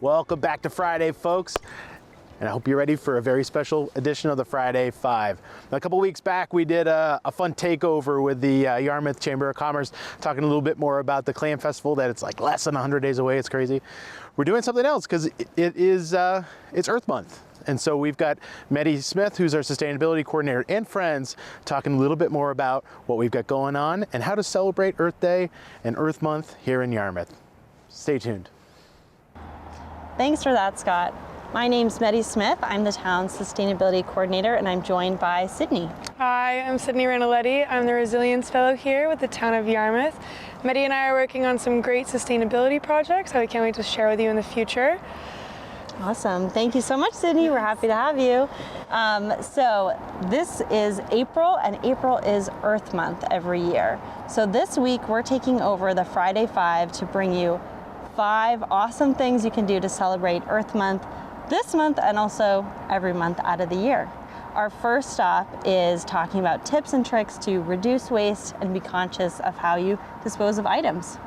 Welcome back to Friday, folks. And I hope you're ready for a very special edition of the Friday Five. A couple weeks back, we did a fun takeover with the Yarmouth Chamber of Commerce, talking a little bit more about the Clam Festival, that it's like less than 100 days away. It's crazy. We're doing something else because it's Earth Month. And so we've got Manager Smith, who's our sustainability coordinator, and friends talking a little bit more about what we've got going on and how to celebrate Earth Day and Earth Month here in Yarmouth. Stay tuned. Thanks for that, Scott. My name's Manager Smith. I'm the town's sustainability coordinator, and I'm joined by Sydney. Hi, I'm Sydney Ranaletti. I'm the Resilience Fellow here with the town of Yarmouth. Medi and I are working on some great sustainability projects that we can't wait to share with you in the future. Awesome. Thank you so much, Sydney. We're happy to have you. So this is April, and April is Earth Month every year. So this week, we're taking over the Friday Five to bring you 5 awesome things you can do to celebrate Earth Month this month and also every month out of the year. Our first stop is talking about tips and tricks to reduce waste and be conscious of how you dispose of items.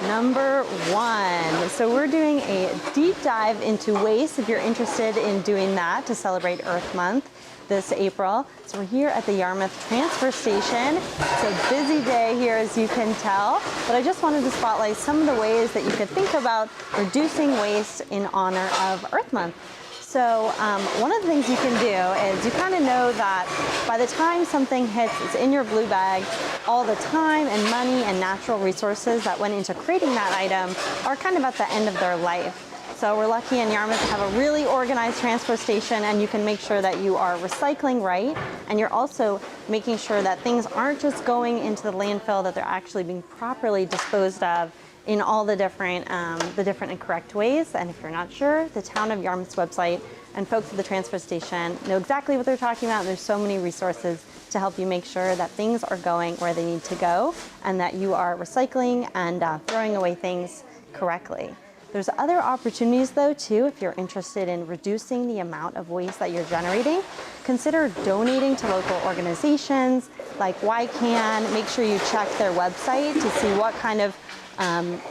Number 1. So we're doing a deep dive into waste if you're interested in doing that to celebrate Earth Month this April. So we're here at the Yarmouth transfer station. It's a busy day here, as you can tell, but I just wanted to spotlight some of the ways that you could think about reducing waste in honor of Earth Month. So one of the things you can do is you kind of know that by the time something hits, it's in your blue bag, all the time and money and natural resources that went into creating that item are kind of at the end of their life. So we're lucky in Yarmouth to have a really organized transfer station, and you can make sure that you are recycling right, and you're also making sure that things aren't just going into the landfill, that they're actually being properly disposed of in all the different and correct ways. And if you're not sure, the town of Yarmouth's website and folks at the transfer station know exactly what they're talking about, and there's so many resources to help you make sure that things are going where they need to go and that you are recycling and throwing away things correctly. There's other opportunities though too, if you're interested in reducing the amount of waste that you're generating. Consider donating to local organizations like YCAN. Make sure you check their website to see what kind of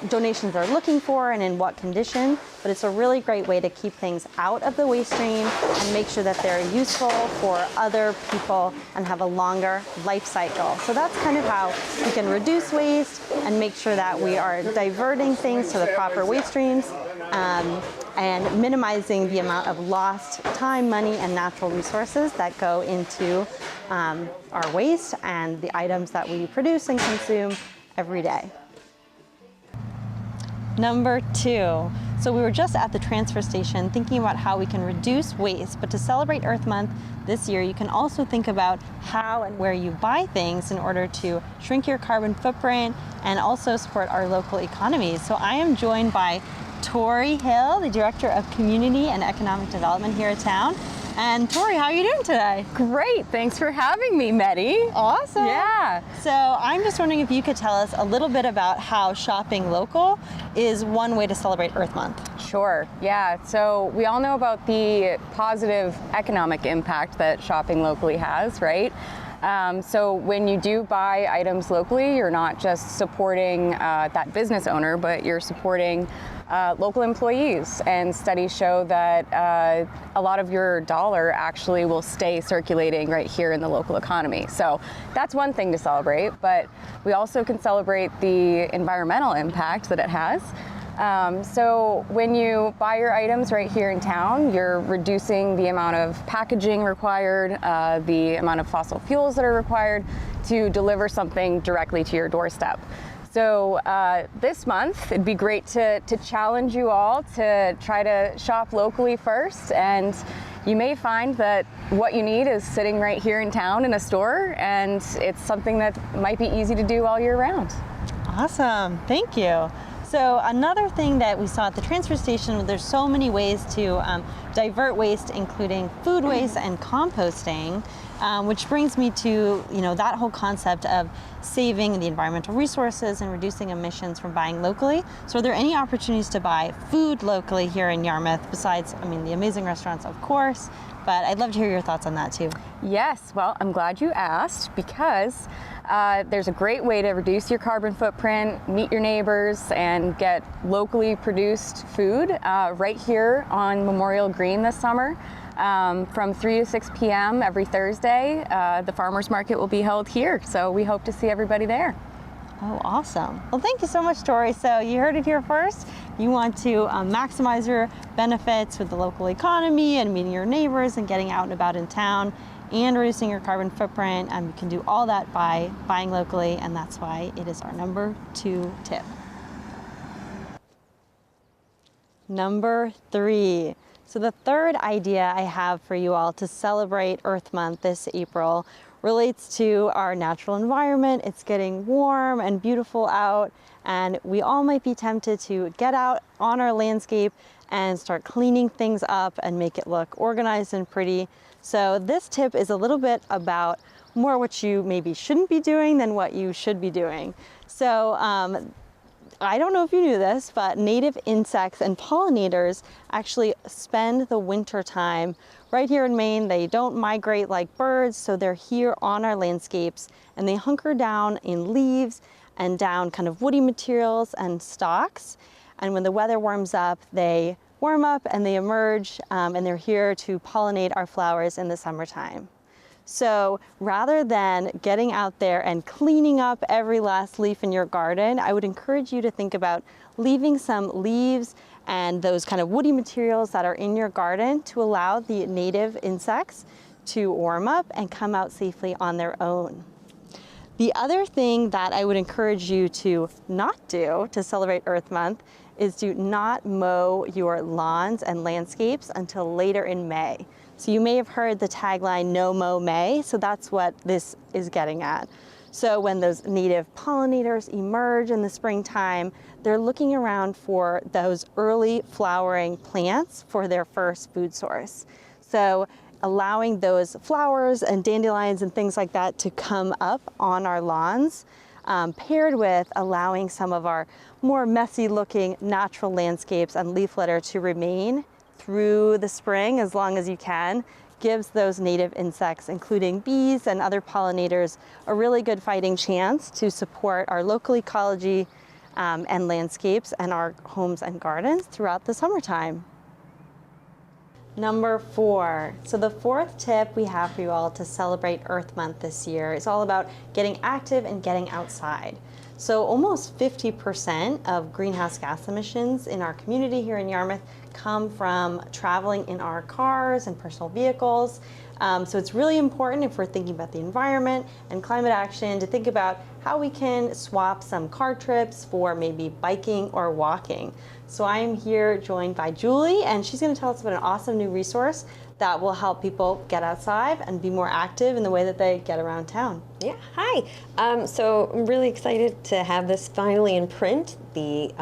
donations they're looking for and in what condition, but it's a really great way to keep things out of the waste stream and make sure that they're useful for other people and have a longer life cycle. So that's kind of how we can reduce waste and make sure that we are diverting things to the proper waste streams and minimizing the amount of lost time, money, and natural resources that go into our waste and the items that we produce and consume every day. Number 2. So we were just at the transfer station thinking about how we can reduce waste, but to celebrate Earth Month this year, you can also think about how and where you buy things in order to shrink your carbon footprint and also support our local economies. So I am joined by Tori Hill, the Director of Community and Economic Development here at town. And Tori, how are you doing today? Great, thanks for having me, Medi. Awesome. Yeah. So I'm just wondering if you could tell us a little bit about how shopping local is one way to celebrate Earth Month. Sure, yeah. So we all know about the positive economic impact that shopping locally has, right? So when you do buy items locally, you're not just supporting that business owner, but you're supporting local employees, and studies show that a lot of your dollar actually will stay circulating right here in the local economy. So that's one thing to celebrate, but we also can celebrate the environmental impact that it has. So when you buy your items right here in town, you're reducing the amount of packaging required, the amount of fossil fuels that are required to deliver something directly to your doorstep. So this month, it'd be great to challenge you all to try to shop locally first, and you may find that what you need is sitting right here in town in a store, and it's something that might be easy to do all year round. Awesome, thank you. So another thing that we saw at the transfer station, there's so many ways to divert waste, including food waste and composting, which brings me to that whole concept of saving the environmental resources and reducing emissions from buying locally. So are there any opportunities to buy food locally here in Yarmouth besides, the amazing restaurants, of course, but I'd love to hear your thoughts on that too. Yes, well, I'm glad you asked because there's a great way to reduce your carbon footprint, meet your neighbors, and get locally produced food right here on Memorial Green this summer. From 3 to 6 p.m. every Thursday, the farmers market will be held here, so we hope to see everybody there. Oh, awesome. Well, thank you so much, Tori. So you heard it here first. You want to maximize your benefits with the local economy and meeting your neighbors and getting out and about in town and reducing your carbon footprint. And you can do all that by buying locally, and that's why it is our number 2 tip. Number 3. So the third idea I have for you all to celebrate Earth Month this April relates to our natural environment. It's getting warm and beautiful out, and we all might be tempted to get out on our landscape and start cleaning things up and make it look organized and pretty. So this tip is a little bit about more what you maybe shouldn't be doing than what you should be doing. So I don't know if you knew this, but native insects and pollinators actually spend the winter time right here in Maine. They don't migrate like birds, so they're here on our landscapes, and they hunker down in leaves and down kind of woody materials and stalks. And when the weather warms up, they warm up and they emerge, and they're here to pollinate our flowers in the summertime. So rather than getting out there and cleaning up every last leaf in your garden, I would encourage you to think about leaving some leaves and those kind of woody materials that are in your garden to allow the native insects to warm up and come out safely on their own. The other thing that I would encourage you to not do to celebrate Earth Month is to not mow your lawns and landscapes until later in May. So you may have heard the tagline, "No Mow May," so that's what this is getting at. So when those native pollinators emerge in the springtime, they're looking around for those early flowering plants for their first food source. So allowing those flowers and dandelions and things like that to come up on our lawns, paired with allowing some of our more messy looking natural landscapes and leaf litter to remain through the spring as long as you can, gives those native insects, including bees and other pollinators, a really good fighting chance to support our local ecology and landscapes and our homes and gardens throughout the summertime. Number 4. So the fourth tip we have for you all to celebrate Earth Month this year is all about getting active and getting outside. So almost 50% of greenhouse gas emissions in our community here in Yarmouth come from traveling in our cars and personal vehicles. So it's really important, if we're thinking about the environment and climate action, to think about how we can swap some car trips for maybe biking or walking. So I'm here joined by Julie, and she's going to tell us about an awesome new resource that will help people get outside and be more active in the way that they get around town. Yeah, hi. So I'm really excited to have this finally in print. The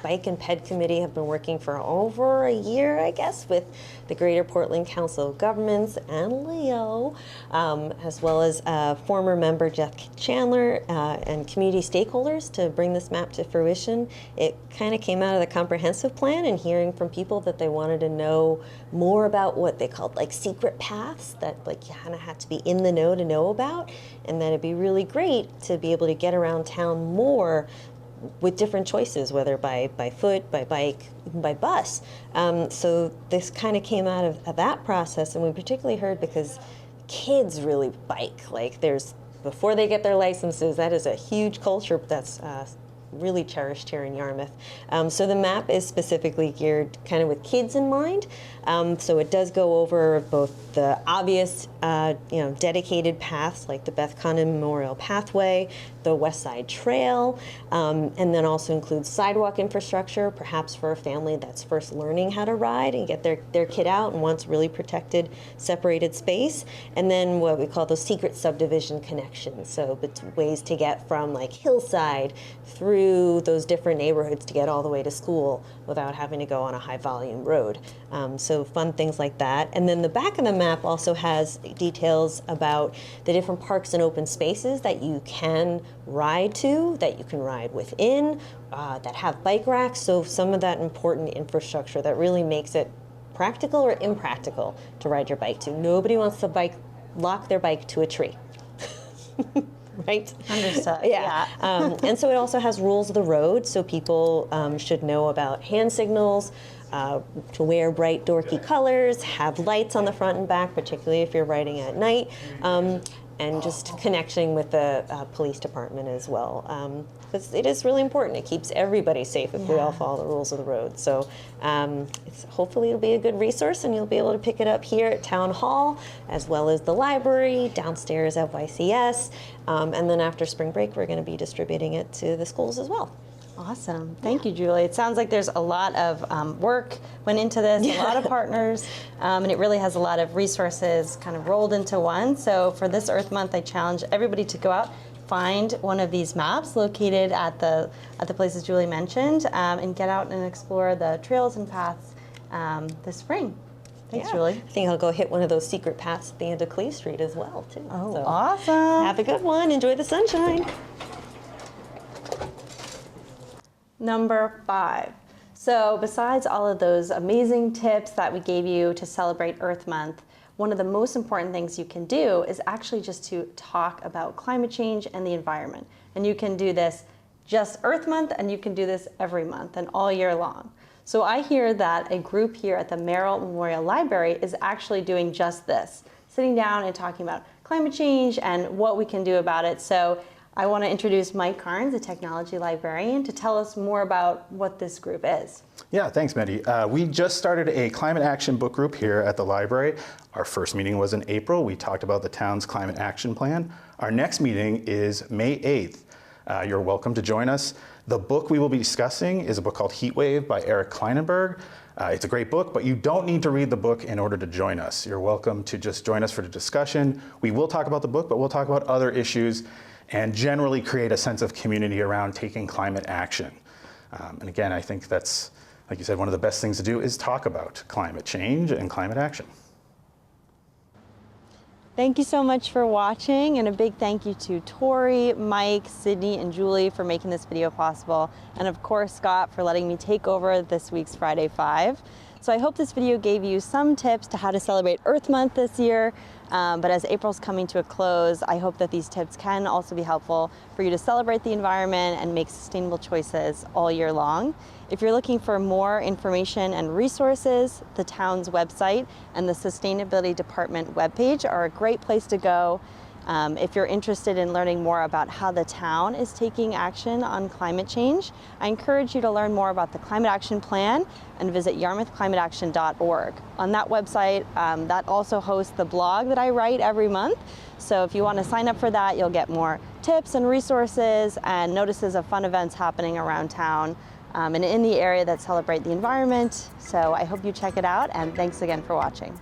Bike and Ped Committee have been working for over a year, I guess, with the Greater Portland Council of Governments and Leo, as well as former member Jeff Chandler and community stakeholders to bring this map to fruition. It kind of came out of the comprehensive plan and hearing from people that they wanted to know more about what they called like secret paths that like you kind of had to be in the know to know about, and that it'd be really great to be able to get around town more with different choices, whether by foot, by bike, even by bus. So this kind of came out of that process, and we particularly heard because kids really bike. Like before they get their licenses, that is a huge culture that's really cherished here in Yarmouth. So the map is specifically geared kind of with kids in mind. So it does go over both the obvious, dedicated paths like the Beth Connon Memorial Pathway, the West Side Trail, and then also includes sidewalk infrastructure, perhaps for a family that's first learning how to ride and get their kid out and wants really protected, separated space. And then what we call those secret subdivision connections. So ways to get from like Hillside through those different neighborhoods to get all the way to school without having to go on a high volume road. So so fun things like that. And then the back of the map also has details about the different parks and open spaces that you can ride to, that you can ride within, that have bike racks. So some of that important infrastructure that really makes it practical or impractical to ride your bike to. Nobody wants to lock their bike to a tree. Right? Understood. Yeah. And so it also has rules of the road, so people should know about hand signals, to wear bright, dorky colors, have lights on the front and back, particularly if you're riding at night, and just connecting with the police department as well. Because it is really important. It keeps everybody safe if we all follow the rules of the road. So hopefully it'll be a good resource, and you'll be able to pick it up here at Town Hall, as well as the library, downstairs at YCS. And then after spring break, we're going to be distributing it to the schools as well. Awesome. Thank you, Julie. It sounds like there's a lot of work went into this, a lot of partners, and it really has a lot of resources kind of rolled into one. So for this Earth Month, I challenge everybody to go out, find one of these maps located at the places Julie mentioned, and get out and explore the trails and paths this spring. Thanks, Julie. I think I'll go hit one of those secret paths at the end of Clee Street as well, too. Oh, So awesome. have a good one. Enjoy the sunshine. Number 5. So besides all of those amazing tips that we gave you to celebrate Earth Month, one of the most important things you can do is actually just to talk about climate change and the environment. And you can do this just Earth Month, and you can do this every month and all year long. So I hear that a group here at the Merrill Memorial Library is actually doing just this, sitting down and talking about climate change and what we can do about it. So I want to introduce Mike Carnes, a technology librarian, to tell us more about what this group is. Yeah, thanks, Maddie. We just started a climate action book group here at the library. Our first meeting was in April. We talked about the town's climate action plan. Our next meeting is May 8th. You're welcome to join us. The book we will be discussing is a book called Heat Wave by Eric Kleinenberg. It's a great book, but you don't need to read the book in order to join us. You're welcome to just join us for the discussion. We will talk about the book, but we'll talk about other issues and generally create a sense of community around taking climate action. And again, I think that's, like you said, one of the best things to do is talk about climate change and climate action. Thank you so much for watching, and a big thank you to Tori, Mike, Sydney, and Julie for making this video possible, and of course Scott for letting me take over this week's Friday 5. So I hope this video gave you some tips to how to celebrate Earth Month this year, but as April's coming to a close, I hope that these tips can also be helpful for you to celebrate the environment and make sustainable choices all year long. If you're looking for more information and resources, the town's website and the Sustainability Department webpage are a great place to go. If you're interested in learning more about how the town is taking action on climate change, I encourage you to learn more about the Climate Action Plan and visit yarmouthclimateaction.org. On that website, that also hosts the blog that I write every month. So if you want to sign up for that, you'll get more tips and resources and notices of fun events happening around town and in the area that celebrate the environment. So I hope you check it out, and thanks again for watching.